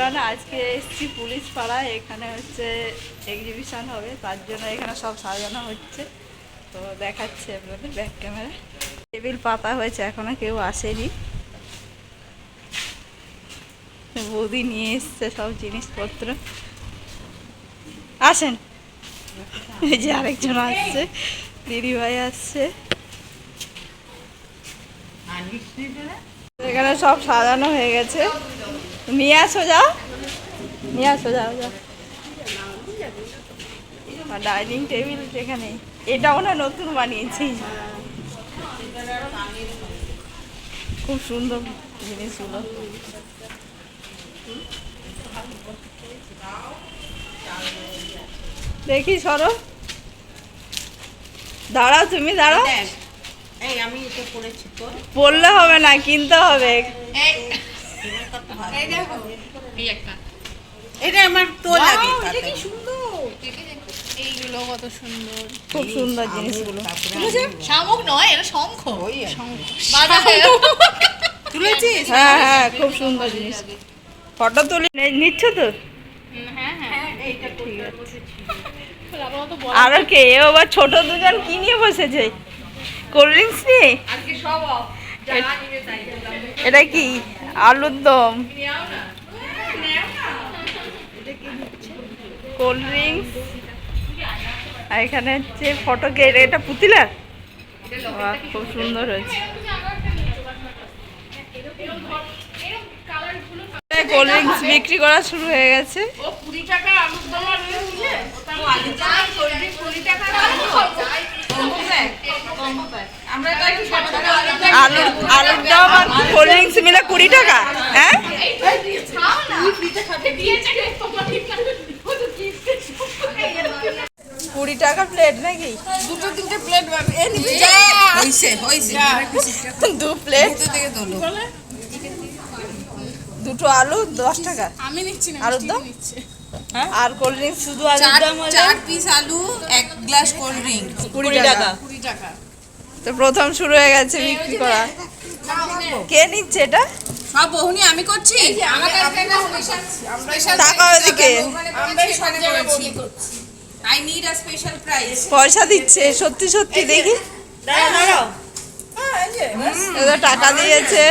Everyone, আজকে এসছি police পাড়ায়। এখানে হচ্ছে এক্সিবিশন হবে, তার জন্য এখানে সব সাজানো হচ্ছে। তো দেখাচ্ছে আপনাদের ব্যাক ক্যামেরা। টেবিল পাতা হয়েছে, এখনো কেউ আসেনি। বৌদি নিয়ে এসছে সব জিনিসপত্র। আসেন, এই যে আরেকজন আসছে, দিদিভাই আসছে। এখানে সব সাজানো হয়ে গেছে। নিয়ে আসো, যাও নিয়ে আসো, যাও যাও। ডাইনিং টেবিল যেখানে, এটাও না নতুন বানিয়েছি। খুব সুন্দর জিনিসগুলো। দেখি সরো, দাঁড়াও, তুমি দাঁড়াও। পড়লে হবে না, কিনতে হবে। এটা আমার তো লাগে। এইগুলো কত সুন্দর, খুব সুন্দর জিনিসগুলো। শামুক নয়, এটা শঙ্খ। তুলেছিস? হ্যাঁ হ্যাঁ, খুব সুন্দর জিনিস। ফটো তুলি নিচ্ছ তো? হ্যাঁ হ্যাঁ, ঠিক আছে। আর কে আবার ছোট দুজন কি নিয়ে বসেছে? কোল্ড ড্রিঙ্কস নিয়ে। এটা কি? আলুর দম, কোল্ড ড্রিঙ্কস। আর এখানে হচ্ছে ফটো কে, এটা পুতিলার। খুব সুন্দর হয়েছে। কোল্ড ড্রিঙ্কস বিক্রি করা শুরু হয়ে গেছে। আলুর দম আর কোল্ড ড্রিঙ্কস মিলে 20 টাকা। হ্যাঁ, 20 টাকা প্লেট নাকি? দুটো তিনটে প্লেট হইছে হইছে 2 প্লেট, থেকে তোলো। দুটো আলু 10 টাকা। আমি নিচ্ছি না, আলুর দম আর কোল্ড ড্রিঙ্কস, শুধু আলুর দম হলে 4 পিস আলু, 1 গ্লাস কোল্ড ড্রিঙ্ক 20 টাকা। 20 টাকা। তো প্রথম শুরু হয়ে গেছে বিক্রি করা। কে নিচ্ছে এটা? সব বহুনি আমি করছি। টাকা ওদিকে I need a special price. পয়সা দিচ্ছে, সত্যি সত্যি। দেখি, এটা টাকা দিয়েছে।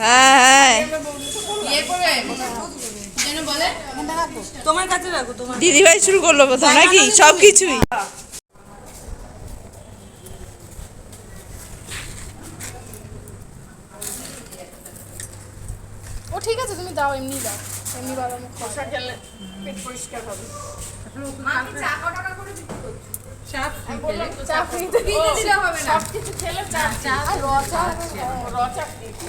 হ্যাঁ হ্যাঁ, তোমার কাছে রাখো। তোমার দিদিভাই শুরু করলো প্রথম নাকি সব কিছুই? ও ঠিক আছে, তুমি দাও, এমনি দাও, এমনি বাদাম খোসা খেলে পেট পরিষ্কার হবে। চা ফ্রিতে দিলে হবে না, সব কিছু খেলে চা আর র চা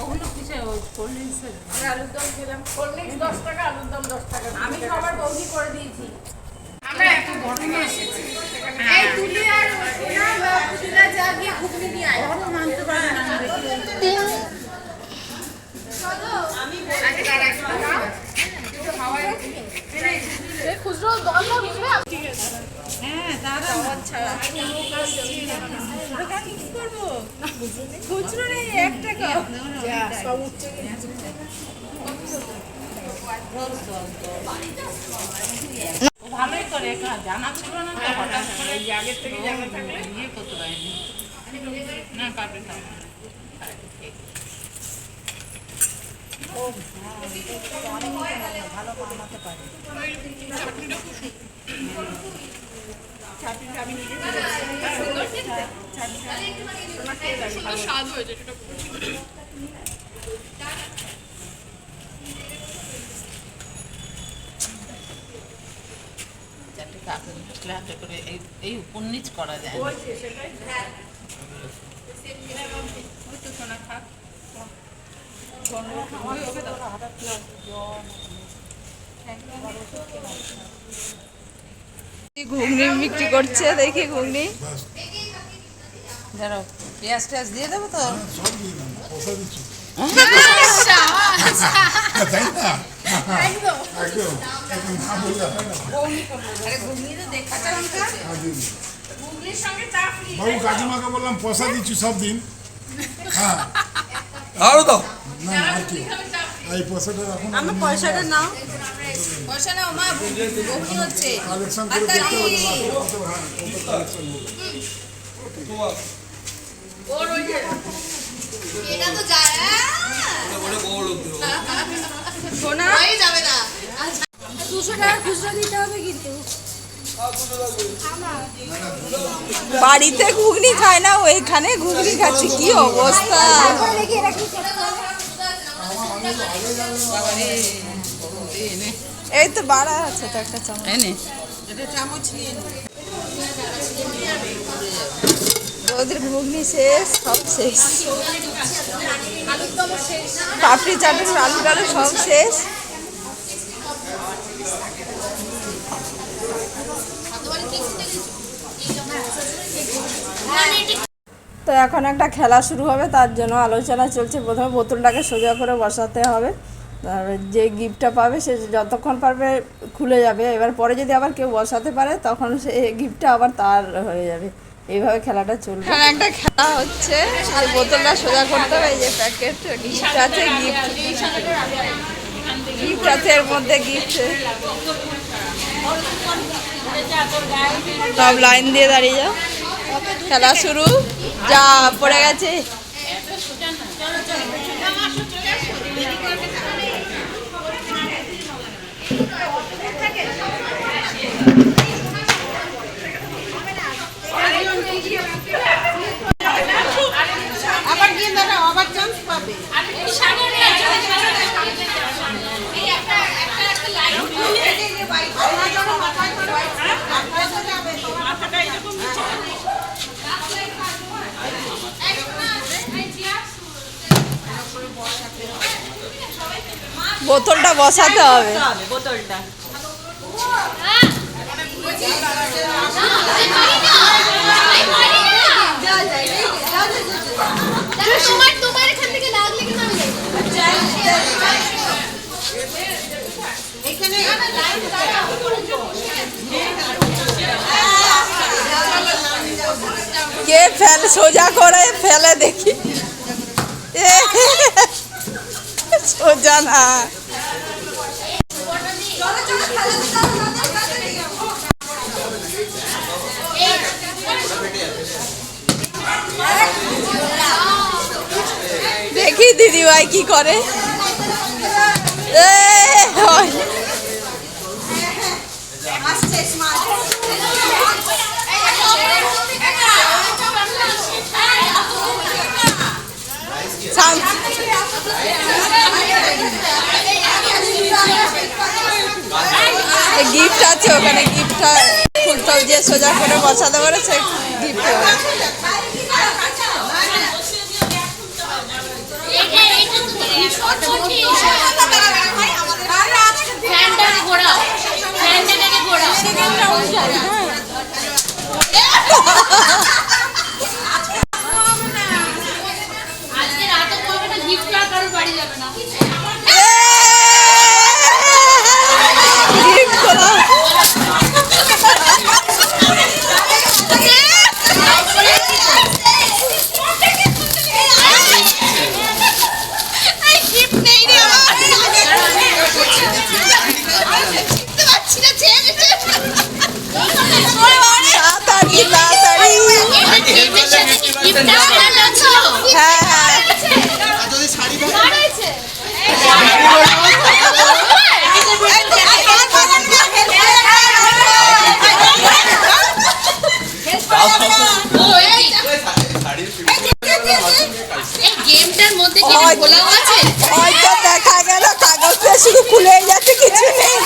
ওগুলো কিসে কোল্ড ড্রিঙ্কস এর। আমরা আলুর দম খেলাম, কোল্ড ড্রিঙ্কস 10 টাকা, আলুর দম 10 টাকা। আমি সবার বৌদি করে দিয়েছি। আমরা একটু ঘটনা এসেছি, এই তুলি আর সোনা পুদিনা যা গিয়ে ঘুগনি নিয়ে আয়। ওরা মানতে পারে না, দেখি আমি আগে তার একটা দাও একটু হাওয়ায় এই খুচরো দম না বুঝবে। ঠিক আছে, হ্যাঁ দাদা আচ্ছা ওটা কি করব? খুচরো নেই 1 টাকা। যা সব উঠছে। ভালোই করে, জানা ছিল না তো, হঠাৎ করে আগের থেকে জানা থাকলে বিয়ে করতে পারিনি না। কাটে থাকবে ভালো বানাতে পারে। চাটনিটা আমি নিজে স্বাদ হয়েছে সেটা। হাতে করে এই উপর নিচ করা যায়। ঘুগনি বিক্রি করছে, দেখি ঘুগনি। ধরো পেঁয়াজ টেয়াজ দিয়ে দেবো তো। বাবু কাকিমাকে বললাম পয়সা দিচ্ছি সব দিন। হ্যাঁ আরো দাও। না না আর কি এই পয়সাটা এখন আমার পয়সাটা নাও। পয়সা নাও মা, বৌনি হচ্ছে। কালেকশন করে দেখতে হবে কালেকশন এটা তো যায় সোনা হয়ে যাবে না। 200 টাকা খুচরা দিতে হবে কিন্তু। বাড়িতে ঘুগনি খায় না, ওইখানে ঘুগনি খাচ্ছে, কি অবস্থা। এই তো বাড়া আছে তো একটা চামচ। এনে ওদের ঘুগনি শেষ, সব শেষ। পাপড়ি চাটের আলু টালু সব শেষ। তো এখন একটা খেলা শুরু হবে, তার জন্য আলোচনা চলছে। প্রথমে বোতলটাকে সোজা করে বসাতে হবে, তারপরে যে গিফটটা পাবে সে যতক্ষণ পারবে খুলে যাবে। এবার পরে যদি আবার কেউ বসাতে পারে তখন সে গিফটটা আবার তার হয়ে যাবে। এইভাবে খেলাটা চলবে। এখানে একটা খেলা হচ্ছে, আর বোতলটা সোজা করতে হবে। এই যে প্যাকেট গিফট আছে, গিফট আছে, এর মধ্যে গিফট। সব লাইন দিয়ে দাঁড়িয়ে যাও, খেলা শুরু। যা পড়ে গেছে। আবার দিয়ে দাও, আবার চান্স পাবে। বোতলটা বসাতে হবে। বোতলটা তোমার এখান থেকে লাগলে কেন আমি এখানে কে ফেল সোজা করে ফেলে দেখি। সোজা না, দেখি দিদিভাই কি করে। গিফট আছে ওখানে, গিফটটা খুলতে যে সোজা করে বসাতে পারে সে গিফট হবে। হয়তো দেখা গেল কাগজটা শুধু খুলে যাচ্ছে, কিছু নেই।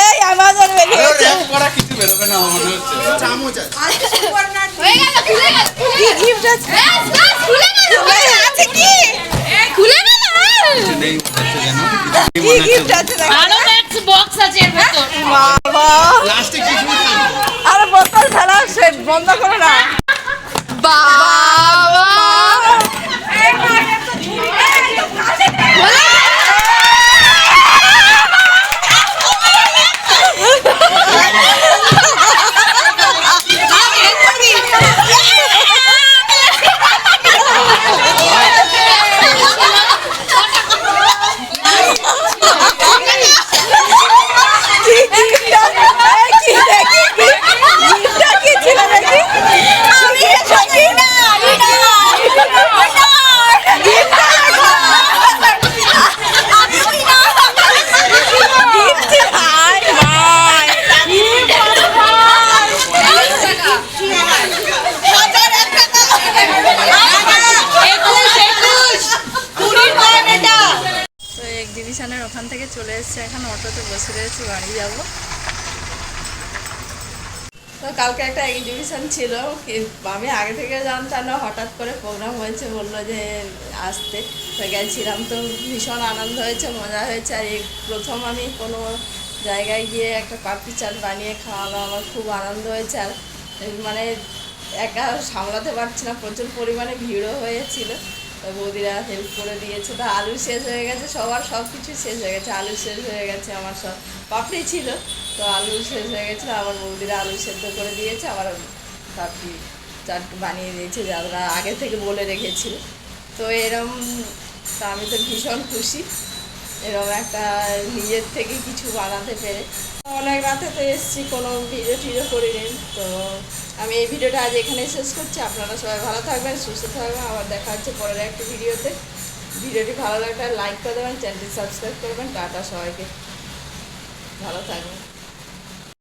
এই আমাদের বেরিয়েছে কিছু বেরোবে না মনে হচ্ছে। চামচ আছে। হয়ে গেল, খুলে গেল। কি গিফট আছে? খুলে গেল। আছে কি? খুলে গেল। কিছু নেই মনে হচ্ছে যেন। কি গিফট আছে? আরো ম্যাক্স বক্স আছে এর ভিতর। বাবা, লাস্টে কিছু থাকবে। আরে বোতল ফেলা সে বন্ধ করো না। বাবা বসে রয়েছি, বাড়ি যাব। তো কালকে একটা এক্সিবিশন ছিল, আমি আগে থেকে জানতাম না, হঠাৎ করে প্রোগ্রাম হয়েছে, বললো যে আসতে, তো গেছিলাম। তো ভীষণ আনন্দ হয়েছে, মজা হয়েছে। আর এই প্রথম আমি কোনো জায়গায় গিয়ে একটা পাপড়ি চাট বানিয়ে খাওয়ানো, আমার খুব আনন্দ হয়েছে। আর মানে একা সামলাতে পারছি না, প্রচুর পরিমাণে ভিড়ও হয়েছিল। তো বৌদিরা হেল্প করে দিয়েছে। তো আলু শেষ হয়ে গেছে, সবার সব কিছু শেষ হয়ে গেছে, আলু শেষ হয়ে গেছে, আমার সব পাপড়ি ছিল, তো আলু শেষ হয়ে গেছিলো। আমার বৌদিরা আলু সেদ্ধ করে দিয়েছে, আবার পাপড়ি চাট বানিয়ে দিয়েছে, যারা আগে থেকে বলে রেখেছিল। তো এরম, তো আমি তো ভীষণ খুশি এরকম একটা নিজের থেকে কিছু বানাতে পেরে। অনেক রাতে তো এসেছি, কোনো ভিডিও টিডিও করিনি। তো আমি এই ভিডিওটা আজ এখানে শেষ করছি। আপনারা সবাই ভালো থাকবেন, সুস্থ থাকবেন। আবার দেখা হচ্ছে পরের একটা ভিডিওতে। ভিডিওটি ভালো লাগলে লাইক করে দেবেন, চ্যানেলটি সাবস্ক্রাইব করবেন। টাটা, সবাইকে ভালো থাকবেন।